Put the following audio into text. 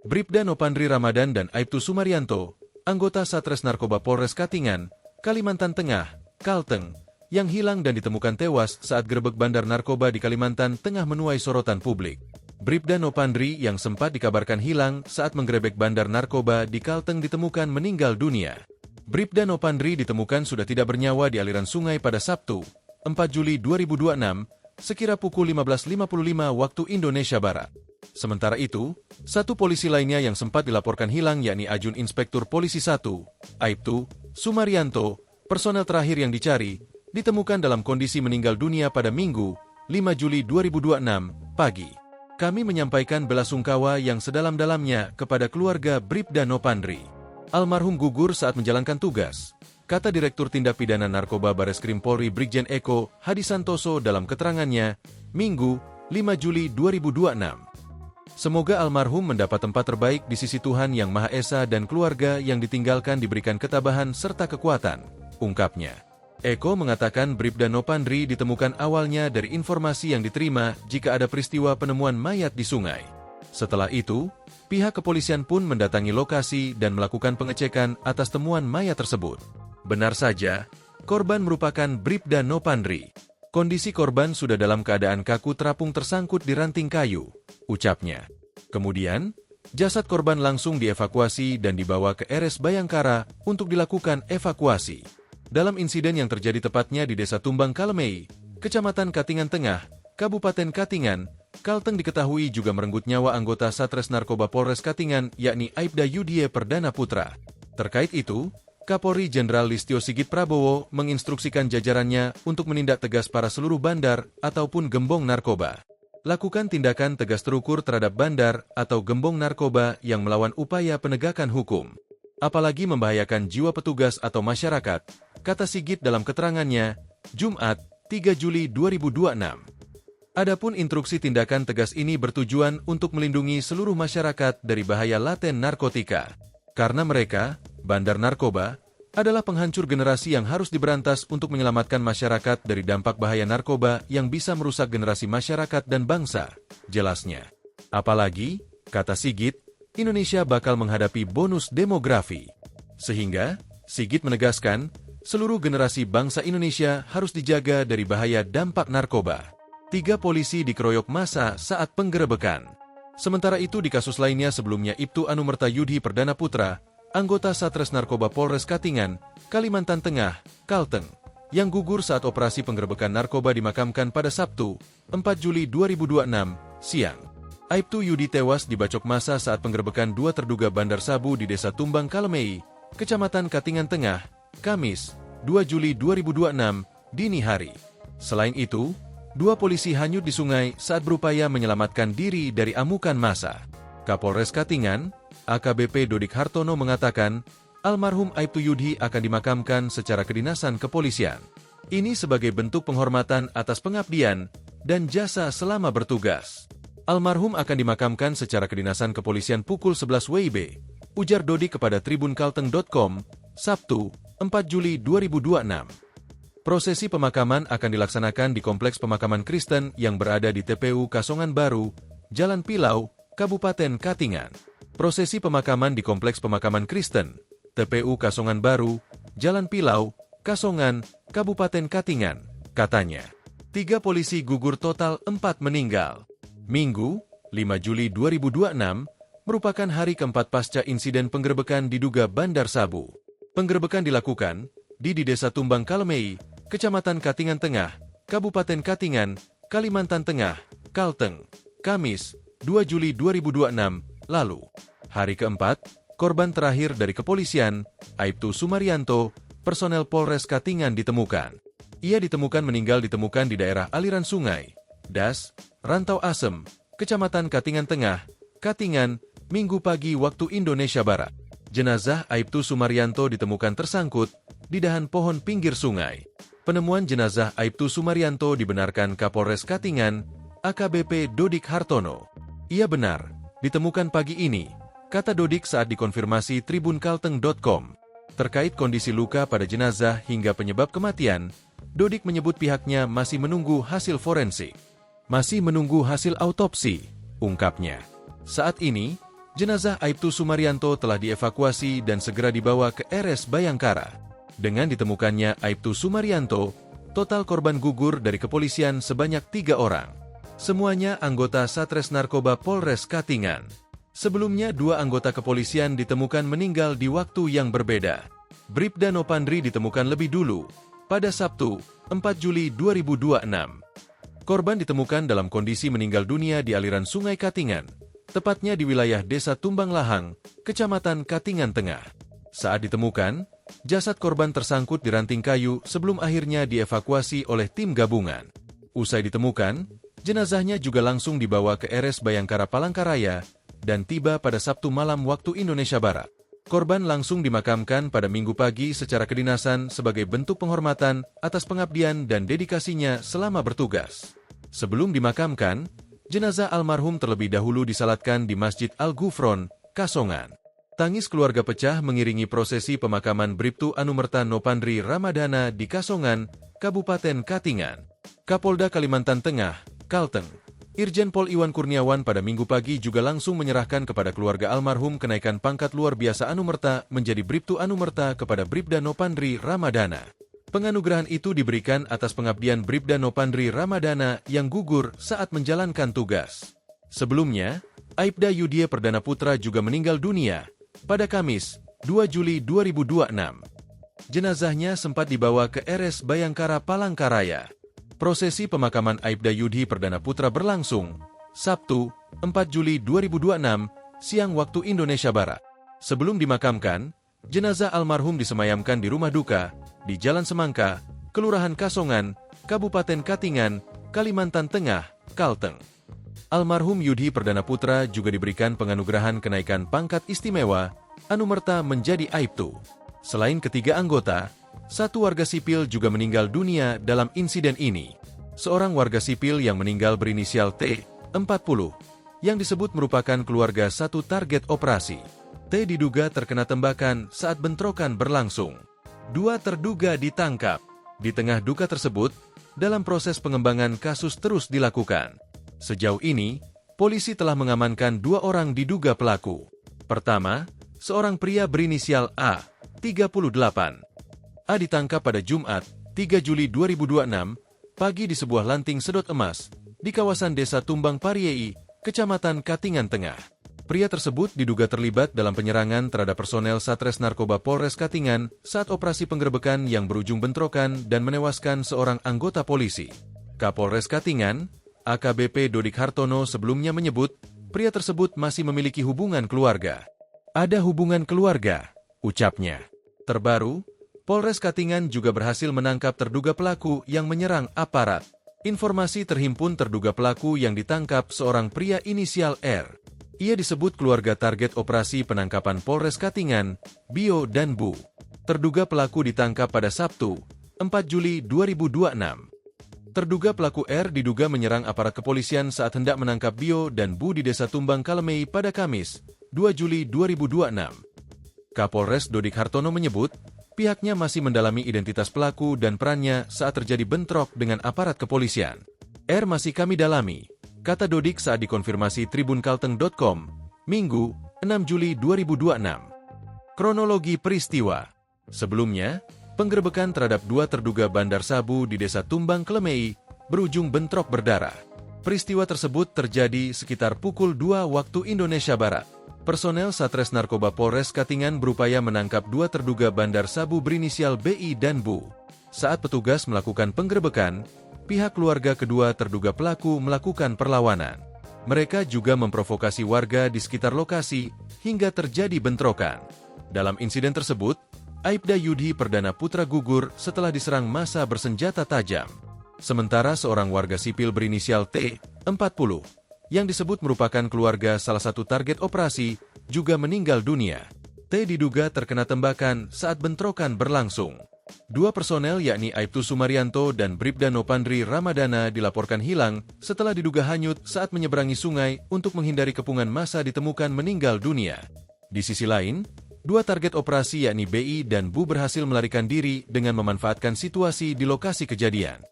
Bribda Nopandri Ramadan dan Aibtu Sumaryanto, anggota Satres Narkoba Polres Katingan, Kalimantan Tengah, Kalteng, yang hilang dan ditemukan tewas saat gerebek bandar narkoba di Kalimantan Tengah menuai sorotan publik. Bribda Nopandri yang sempat dikabarkan hilang saat menggerebek bandar narkoba di Kalteng ditemukan meninggal dunia. Bribda Nopandri ditemukan sudah tidak bernyawa di aliran sungai pada Sabtu, 4 Juli 2026, sekira pukul 15.55 waktu Indonesia Barat. Sementara itu, satu polisi lainnya yang sempat dilaporkan hilang yakni Ajun Inspektur Polisi 1, Aibtu Sumaryanto, personel terakhir yang dicari, ditemukan dalam kondisi meninggal dunia pada Minggu, 5 Juli 2026, pagi. Kami menyampaikan belasungkawa yang sedalam-dalamnya kepada keluarga Bribda Nopandri. Almarhum gugur saat menjalankan tugas, kata Direktur Tindak Pidana Narkoba Bareskrim Polri Brigjen Eko Hadi Santoso dalam keterangannya, Minggu, 5 Juli 2026. Semoga almarhum mendapat tempat terbaik di sisi Tuhan Yang Maha Esa dan keluarga yang ditinggalkan diberikan ketabahan serta kekuatan, ungkapnya. Eko mengatakan Bribda Nopandri ditemukan awalnya dari informasi yang diterima jika ada peristiwa penemuan mayat di sungai. Setelah itu, pihak kepolisian pun mendatangi lokasi dan melakukan pengecekan atas temuan mayat tersebut. Benar saja, korban merupakan Bribda Nopandri. Kondisi korban sudah dalam keadaan kaku terapung tersangkut di ranting kayu, ucapnya. Kemudian, jasad korban langsung dievakuasi dan dibawa ke RS Bayangkara untuk dilakukan evakuasi. Dalam insiden yang terjadi tepatnya di Desa Tumbang Kalemei, Kecamatan Katingan Tengah, Kabupaten Katingan, Kalteng diketahui juga merenggut nyawa anggota Satres Narkoba Polres Katingan yakni Aibda Yudie Perdana Putra. Terkait itu, Kapolri Jenderal Listio Sigit Prabowo menginstruksikan jajarannya untuk menindak tegas para seluruh bandar ataupun gembong narkoba. Lakukan tindakan tegas terukur terhadap bandar atau gembong narkoba yang melawan upaya penegakan hukum. Apalagi membahayakan jiwa petugas atau masyarakat, kata Sigit dalam keterangannya, Jumat, 3 Juli 2026. Adapun instruksi tindakan tegas ini bertujuan untuk melindungi seluruh masyarakat dari bahaya laten narkotika. Karena mereka, bandar narkoba, adalah penghancur generasi yang harus diberantas untuk menyelamatkan masyarakat dari dampak bahaya narkoba yang bisa merusak generasi masyarakat dan bangsa, jelasnya. Apalagi, kata Sigit, Indonesia bakal menghadapi bonus demografi. Sehingga, Sigit menegaskan, seluruh generasi bangsa Indonesia harus dijaga dari bahaya dampak narkoba. 3 polisi dikeroyok massa saat penggerebekan. Sementara itu di kasus lainnya sebelumnya Ibtu Anumerta Yudhi Perdana Putra, anggota Satres Narkoba Polres Katingan, Kalimantan Tengah, Kalteng, yang gugur saat operasi penggerebekan narkoba dimakamkan pada Sabtu, 4 Juli 2026, siang. Aibtu Yudi tewas dibacok massa saat penggerebekan 2 terduga bandar sabu di Desa Tumbang Kalemei, Kecamatan Katingan Tengah, Kamis, 2 Juli 2026, dini hari. Selain itu, 2 polisi hanyut di sungai saat berupaya menyelamatkan diri dari amukan massa. Kapolres Katingan, AKBP Dodik Hartono mengatakan, almarhum Aibtu Yudhi akan dimakamkan secara kedinasan kepolisian. Ini sebagai bentuk penghormatan atas pengabdian dan jasa selama bertugas. Almarhum akan dimakamkan secara kedinasan kepolisian pukul 11 WIB, ujar Dodik kepada tribunkalteng.com, Sabtu, 4 Juli 2026. Prosesi pemakaman akan dilaksanakan di Kompleks Pemakaman Kristen yang berada di TPU Kasongan Baru, Jalan Pilau, Kabupaten Katingan. Prosesi pemakaman di Kompleks Pemakaman Kristen, TPU Kasongan Baru, Jalan Pilau, Kasongan, Kabupaten Katingan, katanya. 3 polisi gugur total 4 meninggal. Minggu, 5 Juli 2026, merupakan hari keempat pasca insiden penggerebekan diduga bandar sabu. Penggerebekan dilakukan di Desa Tumbang Kalemei, Kecamatan Katingan Tengah, Kabupaten Katingan, Kalimantan Tengah, Kalteng, Kamis, 2 Juli 2026, lalu. Hari keempat, korban terakhir dari kepolisian, Aibtu Sumaryanto, personel Polres Katingan ditemukan. Ia ditemukan meninggal ditemukan di daerah aliran sungai, Das, Rantau Asem, Kecamatan Katingan Tengah, Katingan, Minggu pagi waktu Indonesia Barat. Jenazah Aibtu Sumaryanto ditemukan tersangkut di dahan pohon pinggir sungai. Penemuan jenazah Aibtu Sumaryanto dibenarkan Kapolres Katingan, AKBP Dodik Hartono. Ia benar, ditemukan pagi ini, kata Dodik saat dikonfirmasi tribunkalteng.com. Terkait kondisi luka pada jenazah hingga penyebab kematian, Dodik menyebut pihaknya masih menunggu hasil forensik. Masih menunggu hasil autopsi, ungkapnya. Saat ini, jenazah Aibtu Sumaryanto telah dievakuasi dan segera dibawa ke RS Bayangkara. Dengan ditemukannya Aibtu Sumaryanto, total korban gugur dari kepolisian sebanyak 3 orang. Semuanya anggota Satres Narkoba Polres Katingan. Sebelumnya 2 anggota kepolisian ditemukan meninggal di waktu yang berbeda. Bribda Nopandri ditemukan lebih dulu, pada Sabtu, 4 Juli 2026. Korban ditemukan dalam kondisi meninggal dunia di aliran Sungai Katingan, tepatnya di wilayah Desa Tumbang Lahang, Kecamatan Katingan Tengah. Saat ditemukan, jasad korban tersangkut di ranting kayu sebelum akhirnya dievakuasi oleh tim gabungan. Usai ditemukan, jenazahnya juga langsung dibawa ke RS Bayangkara Palangkaraya dan tiba pada Sabtu malam waktu Indonesia Barat. Korban langsung dimakamkan pada Minggu pagi secara kedinasan sebagai bentuk penghormatan atas pengabdian dan dedikasinya selama bertugas. Sebelum dimakamkan, jenazah almarhum terlebih dahulu disalatkan di Masjid Al-Ghufron, Kasongan. Tangis keluarga pecah mengiringi prosesi pemakaman Bribtu Anumerta Nopandri Ramadana di Kasongan, Kabupaten Katingan. Kapolda Kalimantan Tengah, Kalteng, Irjen Pol Iwan Kurniawan pada Minggu pagi juga langsung menyerahkan kepada keluarga almarhum kenaikan pangkat luar biasa Anumerta menjadi Bribtu Anumerta kepada Bribda Nopandri Ramadana. Penganugerahan itu diberikan atas pengabdian Bribda Nopandri Ramadana yang gugur saat menjalankan tugas. Sebelumnya, Aibda Yudhye Perdana Putra juga meninggal dunia pada Kamis, 2 Juli 2026. Jenazahnya sempat dibawa ke RS Bayangkara Palangkaraya. Prosesi pemakaman Aibda Yudhye Perdana Putra berlangsung Sabtu, 4 Juli 2026, siang waktu Indonesia Barat. Sebelum dimakamkan, jenazah almarhum disemayamkan di rumah duka di Jalan Semangka, Kelurahan Kasongan, Kabupaten Katingan, Kalimantan Tengah, Kalteng. Almarhum Yudhye Perdana Putra juga diberikan penganugerahan kenaikan pangkat istimewa Anumerta menjadi Aibtu. Selain ketiga anggota, 1 warga sipil juga meninggal dunia dalam insiden ini. Seorang warga sipil yang meninggal berinisial T, 40, yang disebut merupakan keluarga 1 target operasi. T diduga terkena tembakan saat bentrokan berlangsung. 2 terduga ditangkap. Di tengah duka tersebut, dalam proses pengembangan kasus terus dilakukan. Sejauh ini, polisi telah mengamankan 2 orang diduga pelaku. Pertama, seorang pria berinisial A, 38. A ditangkap pada Jumat, 3 Juli 2026, pagi di sebuah lanting sedot emas, di kawasan Desa Tumbang Pariei, Kecamatan Katingan Tengah. Pria tersebut diduga terlibat dalam penyerangan terhadap personel Satres Narkoba Polres Katingan saat operasi penggerebekan yang berujung bentrokan dan menewaskan seorang anggota polisi. Kapolres Katingan, AKBP Dodik Hartono sebelumnya menyebut, pria tersebut masih memiliki hubungan keluarga. Ada hubungan keluarga, ucapnya. Terbaru, Polres Katingan juga berhasil menangkap terduga pelaku yang menyerang aparat. Informasi terhimpun terduga pelaku yang ditangkap seorang pria inisial R. Ia disebut keluarga target operasi penangkapan Polres Katingan, Bio dan Bu. Terduga pelaku ditangkap pada Sabtu, 4 Juli 2026. Terduga pelaku R diduga menyerang aparat kepolisian saat hendak menangkap Bio dan Bu di Desa Tumbang Kalemei pada Kamis, 2 Juli 2026. Kapolres Dodik Hartono menyebut, pihaknya masih mendalami identitas pelaku dan perannya saat terjadi bentrok dengan aparat kepolisian. R masih kami dalami, kata Dodik saat dikonfirmasi tribunkalteng.com, Minggu, 6 Juli 2026. Kronologi peristiwa. Sebelumnya, penggerebekan terhadap 2 terduga bandar sabu di Desa Tumbang Kalemei berujung bentrok berdarah. Peristiwa tersebut terjadi sekitar pukul 2 waktu Indonesia Barat. Personel Satres Narkoba Polres Katingan berupaya menangkap 2 terduga bandar sabu berinisial BI dan Bu. Saat petugas melakukan penggerebekan, pihak keluarga kedua terduga pelaku melakukan perlawanan. Mereka juga memprovokasi warga di sekitar lokasi hingga terjadi bentrokan. Dalam insiden tersebut, Aibda Yudhye Perdana Putra gugur setelah diserang massa bersenjata tajam. Sementara seorang warga sipil berinisial T, 40, yang disebut merupakan keluarga salah satu target operasi, juga meninggal dunia. T diduga terkena tembakan saat bentrokan berlangsung. 2 personel yakni Aibtu Sumaryanto dan Bribda Nopandri Ramadana dilaporkan hilang setelah diduga hanyut saat menyeberangi sungai untuk menghindari kepungan massa ditemukan meninggal dunia. Di sisi lain, 2 target operasi yakni BI dan Bu berhasil melarikan diri dengan memanfaatkan situasi di lokasi kejadian.